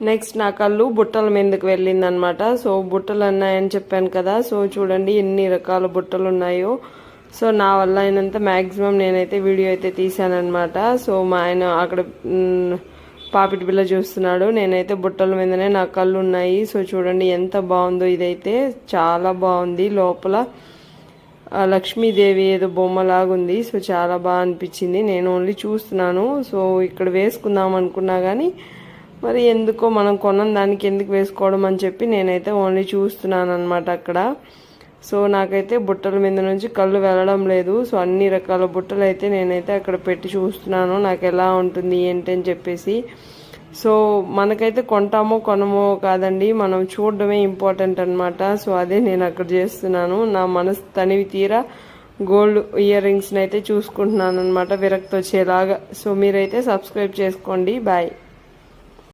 Next నా కళ్ళు బుట్టల మీదకి వెళ్ళిందనమాట. సో బుట్టలు ఉన్నాయని చెప్పాను కదా. సో చూడండి ఎన్ని రకాల బుట్టలు ఉన్నాయో. సో నా వల్ల అయినంత మ్యాక్సిమం నేనైతే వీడియో అయితే తీసానమాట. సో మా ఆయన అక్కడ పాపిటి బిళ్ళ చూస్తున్నాడు, నేనైతే బుట్టల మీదనే నా కళ్ళు ఉన్నాయి. సో చూడండి ఎంత బాగుందో, ఇదైతే చాలా బాగుంది. లోపల లక్ష్మీదేవి ఏదో బొమ్మలాగుంది. సో చాలా బాగా అనిపించింది. నేను ఓన్లీ చూస్తున్నాను. సో ఇక్కడ వేసుకుందాం అనుకున్నా కానీ మరి ఎందుకో మనం కొన్న దానికి ఎందుకు వేసుకోవడం అని చెప్పి నేనైతే ఓన్లీ చూస్తున్నాను అనమాట అక్కడ. సో నాకైతే బుట్టల మీద నుంచి కళ్ళు వెళ్ళడం లేదు. సో అన్ని రకాల బుట్టలు అయితే నేనైతే అక్కడ పెట్టి చూస్తున్నాను, నాకు ఎలా ఉంటుంది ఏంటి అని చెప్పేసి. సో మనకైతే కొంటామో కొనమో కాదండి, మనం చూడడమే ఇంపార్టెంట్ అనమాట. సో అదే నేను అక్కడ చేస్తున్నాను. నా మనసు తనివి తీరా గోల్డ్ ఇయర్ రింగ్స్ని అయితే చూసుకుంటున్నాను అనమాట, విరక్తి వచ్చేలాగా. సో మీరైతే సబ్స్క్రైబ్ చేసుకోండి. బాయ్.